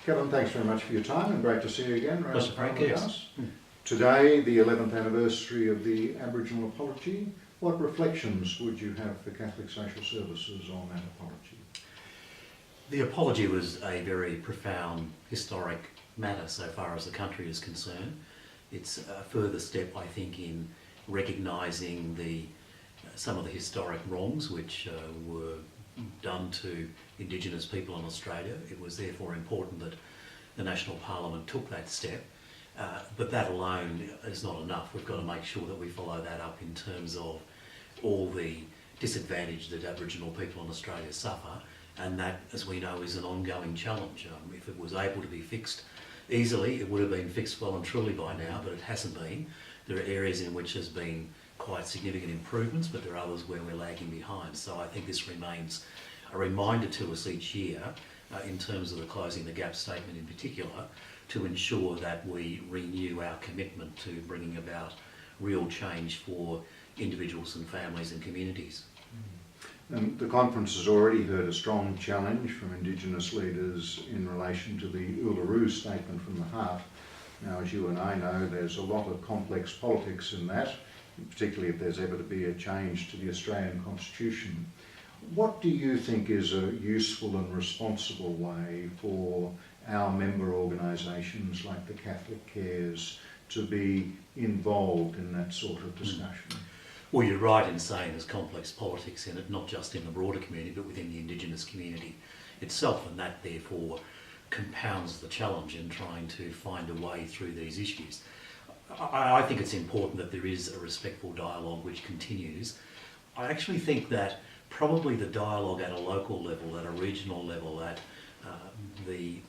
Kevin, thanks very much for your time and great to see you again around Parliament House. Today, the 11th anniversary of the Aboriginal apology. What reflections would you have for Catholic Social Services on that apology? The apology was a very profound historic matter so far as the country is concerned. It's a further step, I think, in recognising some of the historic wrongs which were done to Indigenous people in Australia. It was therefore important that the National Parliament took that step. But that alone is not enough. We've got to make sure that we follow that up in terms of all the disadvantage that Aboriginal people in Australia suffer, and that, as we know, is an ongoing challenge. If it was able to be fixed easily, it would have been fixed well and truly by now, but it hasn't been. There are areas in which there's been quite significant improvements, but there are others where we're lagging behind. So I think this remains a reminder to us each year, in terms of the Closing the Gap statement in particular, to ensure that we renew our commitment to bringing about real change for individuals and families and communities. And the conference has already heard a strong challenge from Indigenous leaders in relation to the Uluru Statement from the Heart. Now, as you and I know, there's a lot of complex politics in that, particularly if there's ever to be a change to the Australian Constitution. What do you think is a useful and responsible way for our member organisations like the Catholic Cares to be involved in that sort of discussion? Well, you're right in saying there's complex politics in it, not just in the broader community, but within the Indigenous community itself, and that therefore compounds the challenge in trying to find a way through these issues. I think it's important that there is a respectful dialogue which continues. I actually think that probably the dialogue at a local level, at a regional level, at the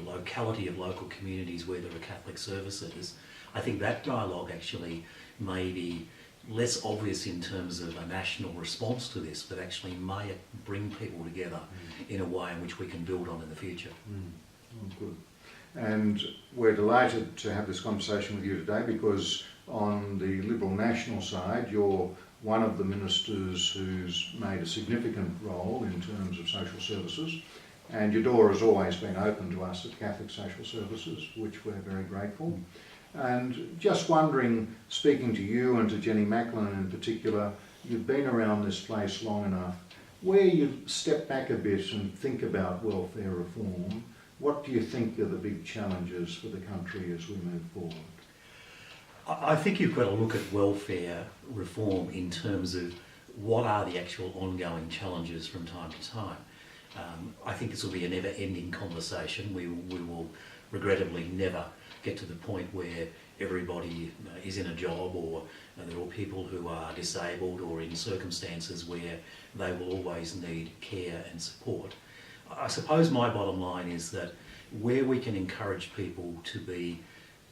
locality of local communities where there are Catholic services, I think that dialogue actually may be less obvious in terms of a national response to this, but actually may bring people together in a way in which we can build on in the future. Oh, good. And we're delighted to have this conversation with you today because on the Liberal National side, you're one of the ministers who's made a significant role in terms of social services, and your door has always been open to us at Catholic Social Services, which we're very grateful. And just wondering, speaking to you and to Jenny Macklin in particular, you've been around this place long enough, where you step back a bit and think about welfare reform, what do you think are the big challenges for the country as we move forward? I think you've got to look at welfare reform in terms of what are the actual ongoing challenges from time to time. I think this will be a never-ending conversation. We will regrettably never get to the point where everybody is in a job, or there are people who are disabled or in circumstances where they will always need care and support. I suppose my bottom line is that where we can encourage people to be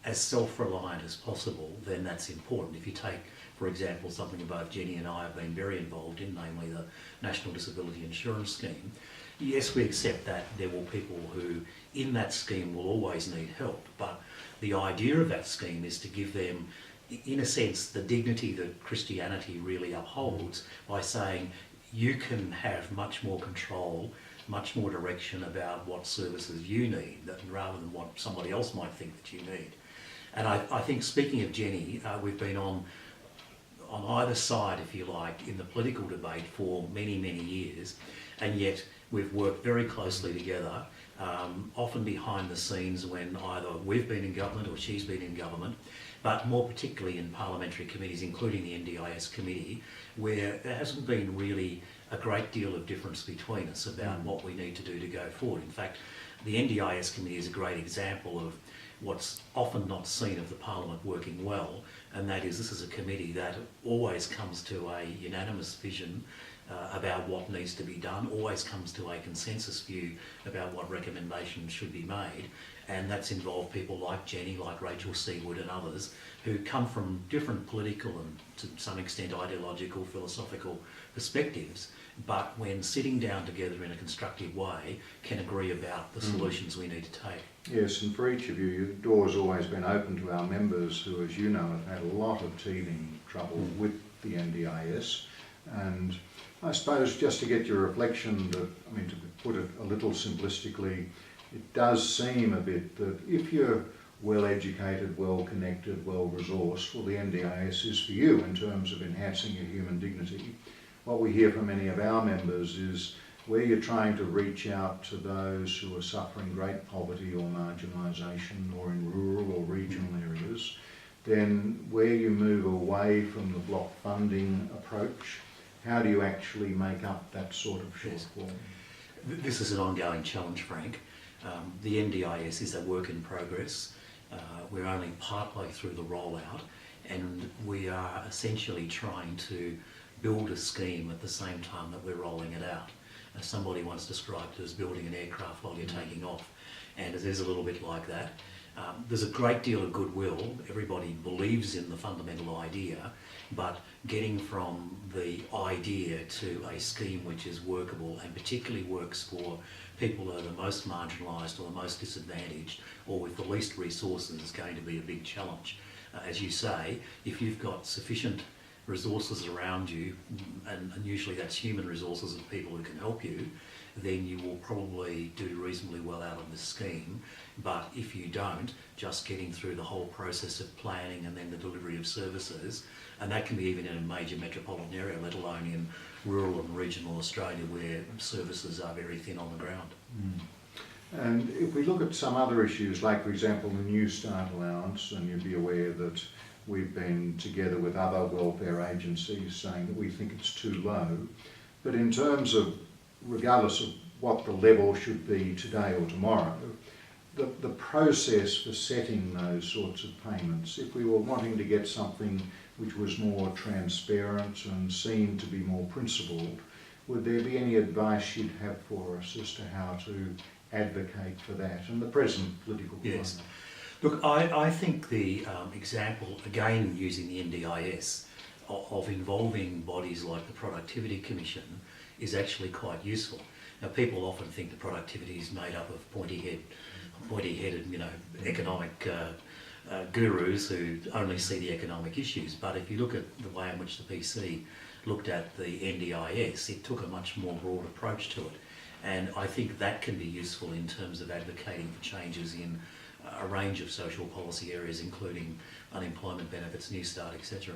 as self-reliant as possible, then that's important. If you take, for example, something both Jenny and I have been very involved in, namely the National Disability Insurance Scheme, yes, we accept that there will people who in that scheme will always need help, but the idea of that scheme is to give them, in a sense, the dignity that Christianity really upholds by saying you can have much more control, much more direction about what services you need, rather than what somebody else might think that you need. And I think, speaking of Jenny, we've been on either side, if you like, in the political debate for many, many years, and yet we've worked very closely together, often behind the scenes when either we've been in government or she's been in government, but more particularly in parliamentary committees, including the NDIS committee, where there hasn't been really a great deal of difference between us about what we need to do to go forward. In fact, the NDIS committee is a great example of what's often not seen of the Parliament working well, and that is this is a committee that always comes to a unanimous vision about what needs to be done, always comes to a consensus view about what recommendations should be made, and that's involved people like Jenny, like Rachel Seawood and others who come from different political and to some extent ideological, philosophical perspectives, but when sitting down together in a constructive way can agree about the solutions we need to take. Yes, and for each of you, your door's always been open to our members who, as you know, have had a lot of teething trouble with the NDIS. And I suppose just to get your reflection, that, I mean, to put it a little simplistically, it does seem a bit that if you're well educated, well connected, well resourced, well the NDIS is for you in terms of enhancing your human dignity. What we hear from many of our members is where you're trying to reach out to those who are suffering great poverty or marginalisation or in rural or regional areas, then where you move away from the block funding approach, how do you actually make up that sort of shortfall? This is an ongoing challenge, Frank. The NDIS is a work in progress. We're only partway through the rollout, and we are essentially trying to build a scheme at the same time that we're rolling it out. Somebody once described it as building an aircraft while you're taking off, and it is a little bit like that. There's a great deal of goodwill. Everybody believes in the fundamental idea, but getting from the idea to a scheme which is workable and particularly works for people who are the most marginalised or the most disadvantaged or with the least resources is going to be a big challenge. As you say, if you've got sufficient resources around you, and usually that's human resources of people who can help you, then you will probably do reasonably well out of this scheme. But if you don't, just getting through the whole process of planning and then the delivery of services, and that can be even in a major metropolitan area, let alone in rural and regional Australia where services are very thin on the ground. And if we look at some other issues, like for example the New Start allowance, and you'd be aware that we've been together with other welfare agencies saying that we think it's too low, but in terms of, regardless of what the level should be today or tomorrow, the process for setting those sorts of payments, if we were wanting to get something which was more transparent and seemed to be more principled, would there be any advice you'd have for us as to how to advocate for that in the present political climate? Yes. Look, I think the example, again using the NDIS, of involving bodies like the Productivity Commission is actually quite useful. Now, people often think the productivity is made up of pointy-headed, economic gurus who only see the economic issues. But if you look at the way in which the PC looked at the NDIS, it took a much more broad approach to it. And I think that can be useful in terms of advocating for changes in a range of social policy areas, including unemployment benefits, New Start, etc.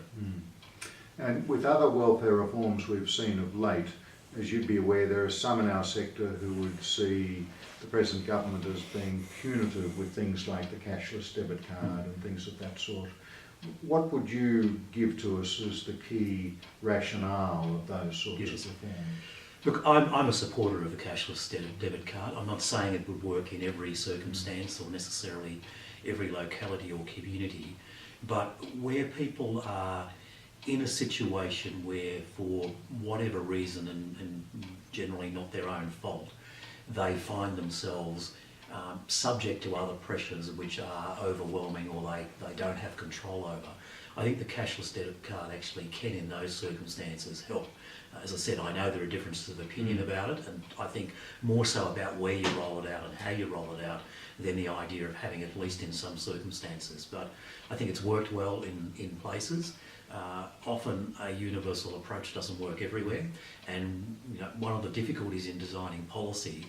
And with other welfare reforms we've seen of late, as you'd be aware, there are some in our sector who would see the present government as being punitive with things like the cashless debit card and things of that sort. What would you give to us as the key rationale of those sorts of reforms? Look, I'm a supporter of the cashless debit card. I'm not saying it would work in every circumstance or necessarily every locality or community, but where people are in a situation where, for whatever reason, and generally not their own fault, they find themselves subject to other pressures which are overwhelming or they don't have control over, I think the cashless debit card actually can, in those circumstances, help. As I said, I know there are differences of opinion about it, and I think more so about where you roll it out and how you roll it out than the idea of having it at least in some circumstances. But I think it's worked well in places. Often a universal approach doesn't work everywhere, and one of the difficulties in designing policy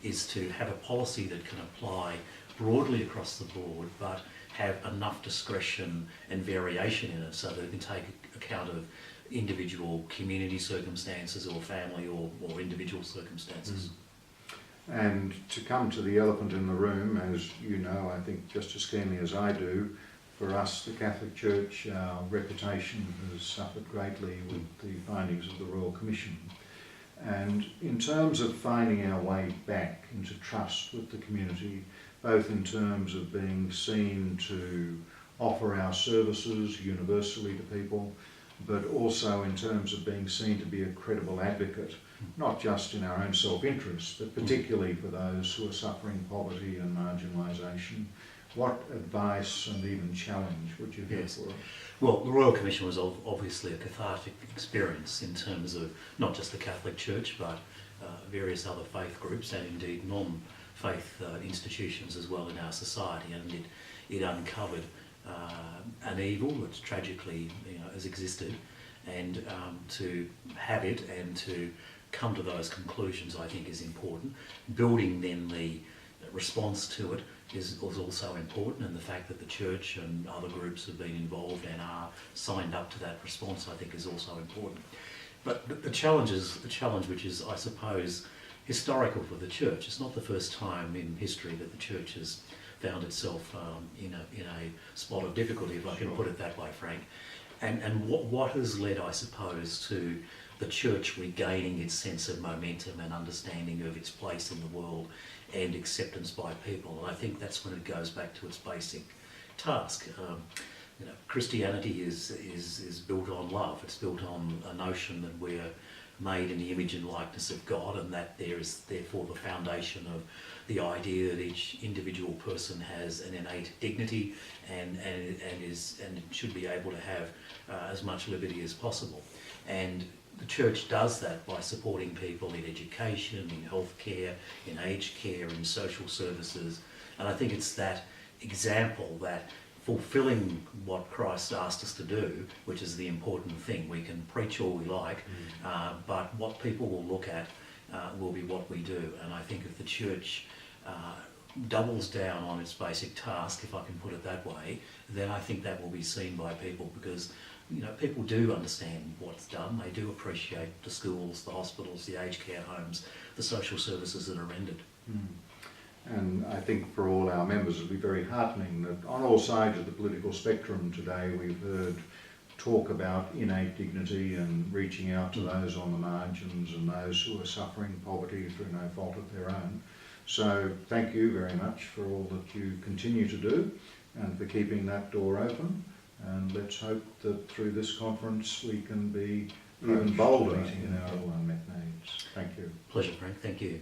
is to have a policy that can apply broadly across the board but have enough discretion and variation in it so that it can take account of individual community circumstances or family or individual circumstances. And to come to the elephant in the room, as you know, I think just as keenly as I do, for us, the Catholic Church, our reputation has suffered greatly with the findings of the Royal Commission. And in terms of finding our way back into trust with the community, both in terms of being seen to offer our services universally to people, but also in terms of being seen to be a credible advocate, not just in our own self-interest, but particularly for those who are suffering poverty and marginalisation. What advice and even challenge would you have for us? Well, the Royal Commission was obviously a cathartic experience in terms of not just the Catholic Church, but various other faith groups and indeed non-faith institutions as well in our society, and it uncovered an evil that tragically has existed, and to have it and to come to those conclusions I think is important. Building then the response to it was also important, and the fact that the church and other groups have been involved and are signed up to that response, I think, is also important. But the challenge which is, I suppose, historical for the church. It's not the first time in history that the church has found itself in a spot of difficulty, if I can put it that way, Frank. And what has led, I suppose, to the church regaining its sense of momentum and understanding of its place in the world and acceptance by people. And I think that's when it goes back to its basic task. Christianity is built on love. It's built on a notion that we're made in the image and likeness of God, and that there is therefore the foundation of the idea that each individual person has an innate dignity and should be able to have as much liberty as possible. And the church does that by supporting people in education, in healthcare, in aged care, in social services. And I think it's that example, that fulfilling what Christ asked us to do, which is the important thing. We can preach all we like, but what people will look at will be what we do. And I think if the church doubles down on its basic task, if I can put it that way, then I think that will be seen by people, because people do understand what's done. They do appreciate the schools, the hospitals, the aged care homes, the social services that are rendered. And I think for all our members it'll be very heartening that on all sides of the political spectrum today we've heard talk about innate dignity and reaching out to those on the margins and those who are suffering poverty through no fault of their own. So thank you very much for all that you continue to do and for keeping that door open. And let's hope that through this conference we can be even bolder in our unmet needs. Thank you. Pleasure, Frank. Thank you.